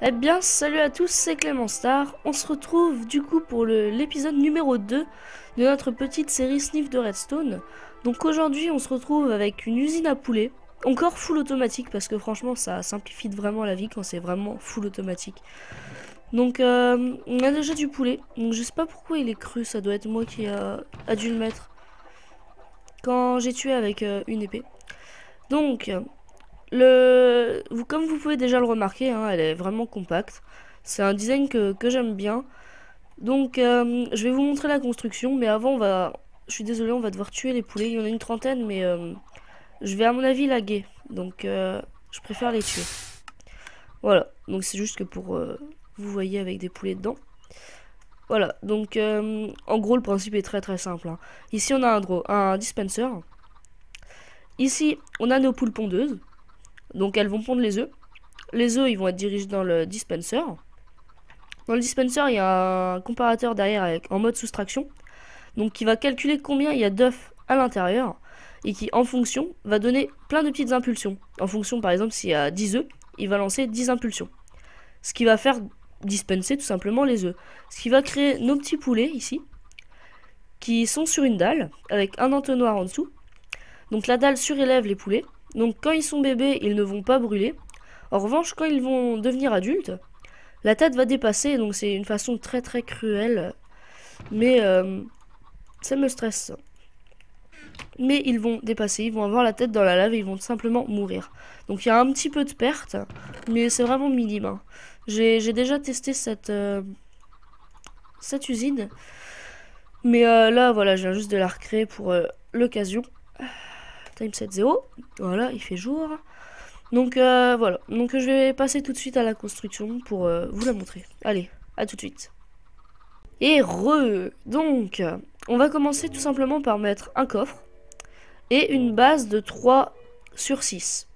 Eh bien, salut à tous, c'est Clément Star. On se retrouve du coup pour l'épisode numéro 2 de notre petite série Sniff de Redstone. Donc aujourd'hui, on se retrouve avec une usine à poulet, encore full automatique parce que franchement, ça simplifie vraiment la vie quand c'est vraiment full automatique. Donc, on a déjà du poulet. Donc, je sais pas pourquoi il est cru, ça doit être moi qui a dû le mettre quand j'ai tué avec une épée. Donc, comme vous pouvez déjà le remarquer, hein, elle est vraiment compacte. C'est un design que j'aime bien. Donc, je vais vous montrer la construction, mais avant, je suis désolée, on va devoir tuer les poulets. Il y en a une trentaine, mais je vais à mon avis laguer. Donc, je préfère les tuer. Voilà, donc c'est juste que pour vous voyez avec des poulets dedans. Voilà, donc en gros, le principe est très très simple, hein. Ici, on a un dispenser. Ici, on a nos poules pondeuses. Donc, elles vont pondre les œufs. Les œufs, ils vont être dirigés dans le dispenser. Dans le dispenser, il y a un comparateur derrière en mode soustraction. Donc qui va calculer combien il y a d'œufs à l'intérieur. Et qui, en fonction, va donner plein de petites impulsions. En fonction, par exemple, s'il y a 10 œufs, il va lancer 10 impulsions. Ce qui va faire dispenser tout simplement les œufs. Ce qui va créer nos petits poulets ici. Qui sont sur une dalle, avec un entonnoir en dessous. Donc la dalle surélève les poulets. Donc quand ils sont bébés, ils ne vont pas brûler. En revanche, quand ils vont devenir adultes, la tête va dépasser, donc c'est une façon très très cruelle. Mais ça me stresse. Mais ils vont dépasser, ils vont avoir la tête dans la lave et ils vont simplement mourir. Donc il y a un petit peu de perte, mais c'est vraiment minime, hein. J'ai déjà testé cette usine. Mais là, voilà, je viens juste de la recréer pour l'occasion. Time set 0. Voilà, il fait jour. Donc voilà, donc je vais passer tout de suite à la construction pour vous la montrer. Allez, à tout de suite. Et donc, on va commencer tout simplement par mettre un coffre et une base de 3 sur 6.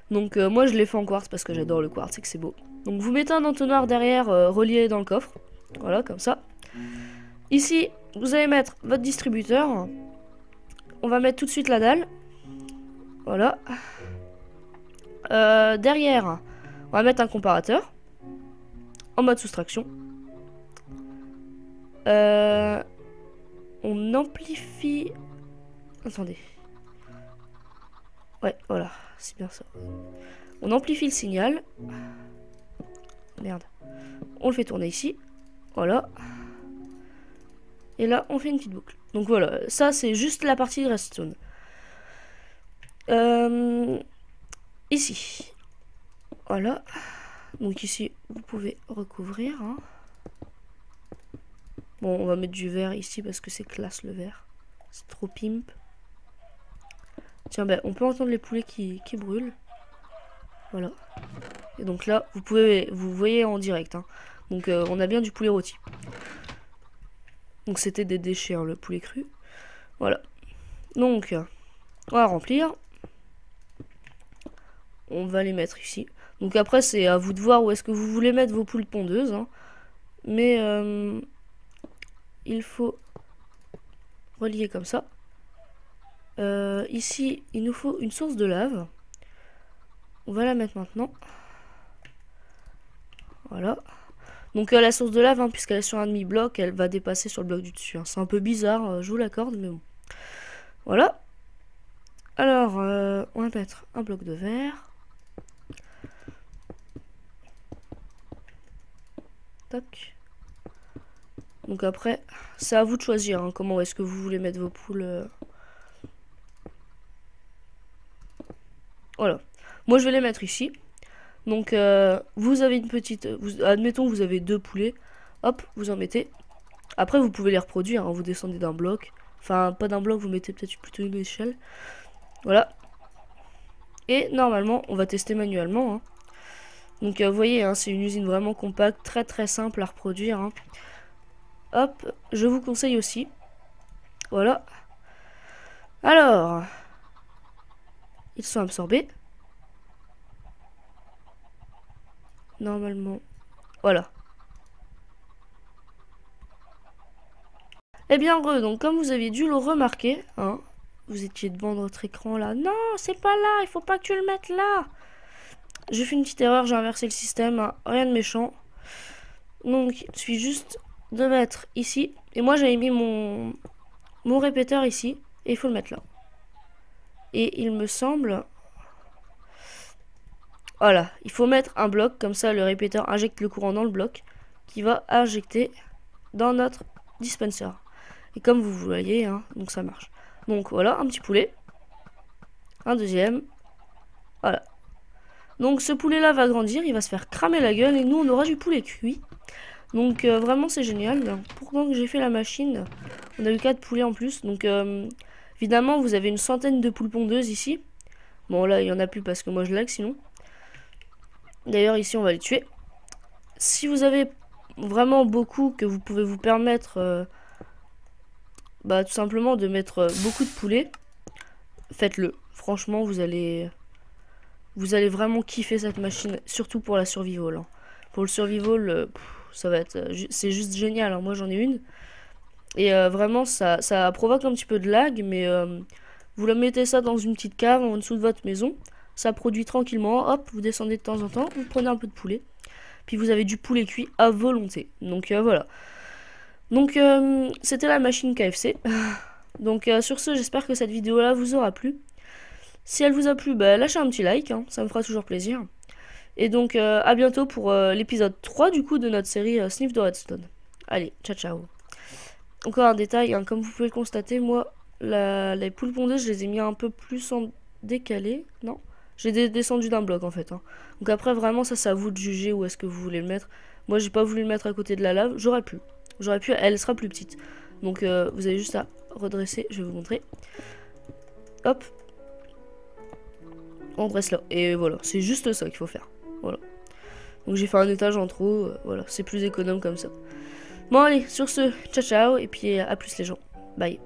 Donc moi je l'ai fait en quartz parce que j'adore le quartz et que c'est beau. Donc vous mettez un entonnoir derrière relié dans le coffre. Voilà, comme ça. Ici, vous allez mettre votre distributeur. On va mettre tout de suite la dalle. Voilà. Derrière, on va mettre un comparateur en mode soustraction. On amplifie... Attendez. Ouais, voilà, c'est bien ça. On amplifie le signal. Merde. On le fait tourner ici. Voilà. Et là, on fait une petite boucle. Donc voilà, ça c'est juste la partie de redstone. Ici. Voilà. Donc ici, vous pouvez recouvrir, hein. Bon, on va mettre du vert ici parce que c'est classe le vert. C'est trop pimp. Tiens, ben, on peut entendre les poulets qui brûlent. Voilà. Et donc là, vous voyez en direct, hein. Donc on a bien du poulet rôti. Donc c'était des déchets, hein, le poulet cru. Voilà. Donc, on va remplir. On va les mettre ici. Donc après, c'est à vous de voir où est-ce que vous voulez mettre vos poules pondeuses, hein. Mais il faut relier comme ça. Ici, il nous faut une source de lave. On va la mettre maintenant. Voilà. Donc la source de lave, hein, puisqu'elle est sur un demi-bloc, elle va dépasser sur le bloc du dessus, hein. C'est un peu bizarre, je vous l'accorde, mais bon. Voilà. Alors, on va mettre un bloc de verre. Tac. Donc après, c'est à vous de choisir, hein, comment est-ce que vous voulez mettre vos poules. Voilà. Moi, je vais les mettre ici. Donc, vous avez une petite... admettons, vous avez 2 poulets. Hop, vous en mettez. Après, vous pouvez les reproduire, hein, vous descendez d'un bloc. Enfin, pas d'un bloc, vous mettez peut-être plutôt une échelle. Voilà. Et normalement, on va tester manuellement, hein. Donc, vous voyez, hein, c'est une usine vraiment compacte, très très simple à reproduire, hein. Hop, je vous conseille aussi. Voilà. Alors, ils sont absorbés. Normalement, voilà. Eh bien, donc comme vous aviez dû le remarquer, hein, vous étiez devant votre écran là. Non, c'est pas là, il faut pas que tu le mettes là. j'ai fait une petite erreur, j'ai inversé le système, hein, rien de méchant. Donc, il suffit juste de mettre ici. Et moi, j'avais mis mon répéteur ici. Et il faut le mettre là. Et il me semble... Voilà, il faut mettre un bloc. Comme ça, le répéteur injecte le courant dans le bloc. Qui va injecter dans notre dispenser. Et comme vous voyez, hein, donc ça marche. Donc voilà, un petit poulet. Un deuxième. Voilà. Donc ce poulet là va grandir, il va se faire cramer la gueule et nous on aura du poulet cuit. Donc vraiment c'est génial. Pourtant que j'ai fait la machine, on a eu 4 poulets en plus. Donc évidemment vous avez une centaine de poules pondeuses ici. Bon là il y en a plus parce que moi je lag sinon. D'ailleurs ici on va les tuer. Si vous avez vraiment beaucoup que vous pouvez vous permettre tout simplement de mettre beaucoup de poulets, faites-le. Franchement vous allez vraiment kiffer cette machine, surtout pour la survival. Hein. Pour le survival, ça va être, c'est juste génial. Hein. Moi j'en ai une et vraiment ça provoque un petit peu de lag, mais vous la mettez ça dans une petite cave en dessous de votre maison, ça produit tranquillement. Hop, vous descendez de temps en temps, vous prenez un peu de poulet, puis vous avez du poulet cuit à volonté. Donc voilà. Donc c'était la machine KFC. Donc sur ce, j'espère que cette vidéo là vous aura plu. Si elle vous a plu, lâchez un petit like, hein, ça me fera toujours plaisir. Et donc à bientôt pour l'épisode 3 du coup de notre série Sniff the Redstone. Allez, ciao ciao. Encore un détail, hein, comme vous pouvez le constater, moi les poules pondeuses je les ai mis un peu plus en décalé, non? J'ai descendu d'un bloc en fait. Hein. Donc après vraiment ça c'est à vous de juger où est-ce que vous voulez le mettre. Moi j'ai pas voulu le mettre à côté de la lave, j'aurais pu, elle sera plus petite. Donc vous avez juste à redresser, je vais vous montrer. Hop. On dresse là. Et voilà, c'est juste ça qu'il faut faire. Voilà. Donc j'ai fait un étage en trop. Voilà, c'est plus économe comme ça. Bon allez, sur ce, ciao ciao. Et puis à plus les gens. Bye.